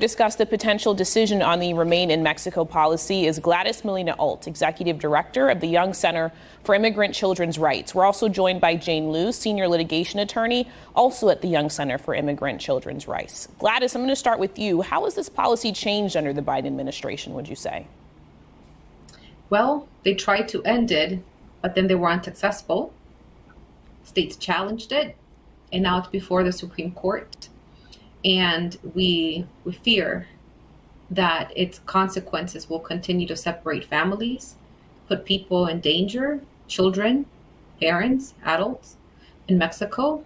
Discuss the potential decision on the Remain in Mexico policy is Gladis Molina, Executive Director of the Young Center for Immigrant Children's Rights. We're also joined by Jane Liu, Senior Litigation Attorney, also at the Young Center for Immigrant Children's Rights. Gladys, I'm going to start with you. How has this policy changed under the Biden administration, would you say? Well, they tried to end it, but then they were unsuccessful. States challenged it, and now it's before the Supreme Court. And we fear that its consequences will continue to separate families, put people in danger, children, parents, adults in Mexico,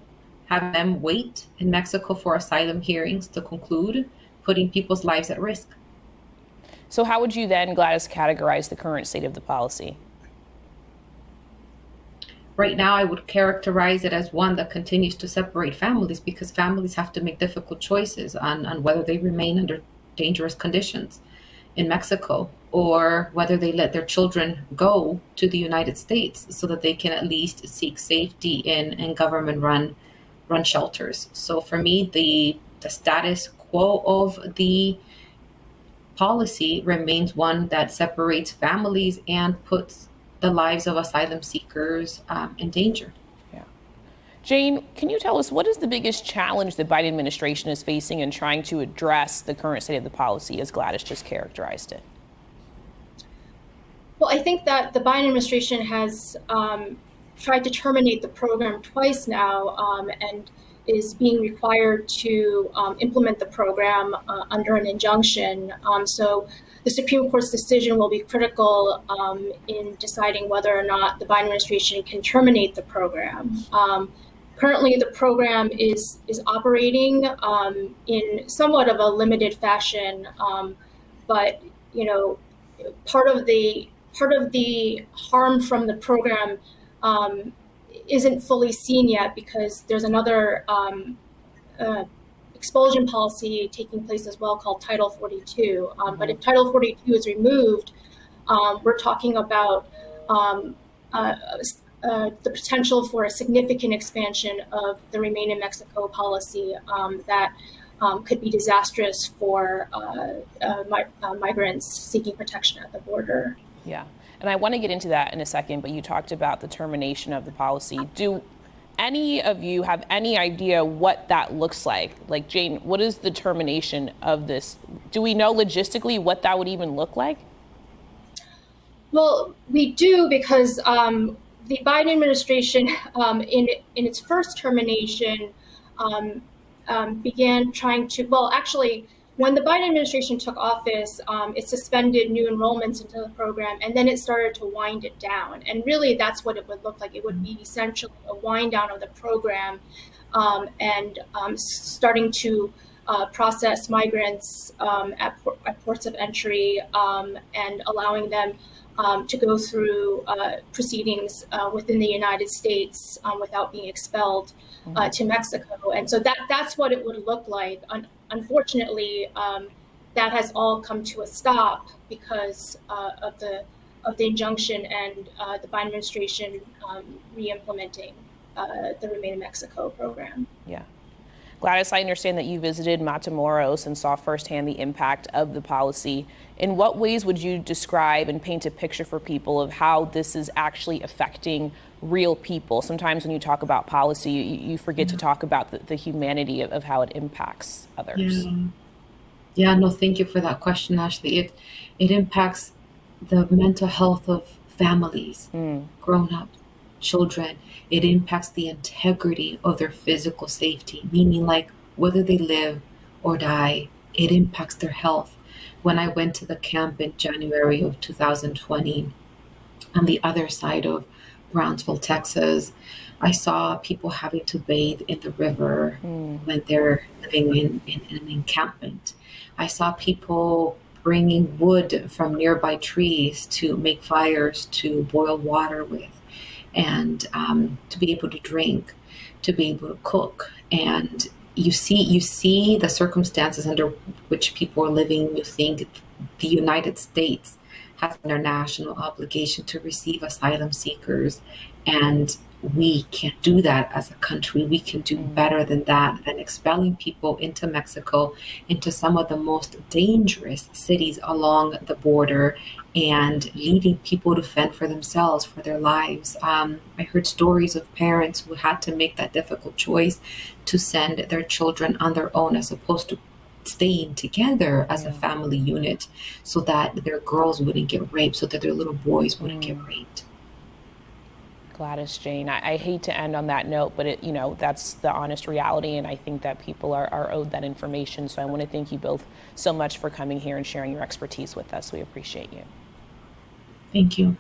have them wait in Mexico for asylum hearings to conclude, putting people's lives at risk. So how would you then, Gladys, categorize the current state of the policy? Right now, I would characterize it as one that continues to separate families because families have to make difficult choices on whether they remain under dangerous conditions in Mexico or whether they let their children go to the United States so that they can at least seek safety in government-run shelters. So for me, the status quo of the policy remains one that separates families and puts the lives of asylum seekers in danger. Yeah. Jane, can you tell us what is the biggest challenge the Biden administration is facing in trying to address the current state of the policy as Gladys just characterized it? Well, I think that the Biden administration has tried to terminate the program twice now and is being required to implement the program under an injunction. So the Supreme Court's decision will be critical in deciding whether or not the Biden administration can terminate the program. Currently, the program is operating in somewhat of a limited fashion, but part of the harm from the program isn't fully seen yet because there's another expulsion policy taking place as well called Title 42. But if Title 42 is removed, we're talking about the potential for a significant expansion of the Remain in Mexico policy that could be disastrous for migrants seeking protection at the border. Yeah, and I want to get into that in a second, but you talked about the termination of the policy. Do any of you have any idea what that looks like? Like, Jane, what is the termination of this? Do we know logistically what that would even look like? Well, we do because the Biden administration, in its first termination, began trying to, well, actually, when the Biden administration took office, it suspended new enrollments into the program, and then it started to wind it down. And really, that's what it would look like. It would be essentially a wind down of the program and starting to process migrants at ports of entry and allowing them to go through proceedings within the United States without being expelled to Mexico. And so that's what it would look like. Unfortunately, that has all come to a stop because of the injunction and the Biden administration re-implementing the Remain in Mexico program. Yeah. Gladys, I understand that you visited Matamoros and saw firsthand the impact of the policy. In what ways would you describe and paint a picture for people of how this is actually affecting real people? Sometimes when you talk about policy, you forget to talk about the humanity of how it impacts others. Yeah, no, thank you for that question, Ashley. It impacts the mental health of families, grown-up children. It impacts the integrity of their physical safety, meaning like whether they live or die, it impacts their health. When I went to the camp in January of 2020, on the other side of Brownsville, Texas, I saw people having to bathe in the river when they're living in an encampment. I saw people bringing wood from nearby trees to make fires to boil water with, and to be able to drink, to be able to cook. And you see the circumstances under which people are living. You think the United States has an international obligation to receive asylum seekers, and we can't do that as a country. We can do better than that. And expelling people into Mexico, into some of the most dangerous cities along the border, and leading people to fend for themselves, for their lives. I heard stories of parents who had to make that difficult choice to send their children on their own as opposed to staying together as a family unit so that their girls wouldn't get raped, so that their little boys wouldn't get raped. Gladys, Jane, I hate to end on that note, but that's the honest reality, and I think that people are owed that information. So I want to thank you both so much for coming here and sharing your expertise with us. We appreciate you. Thank you.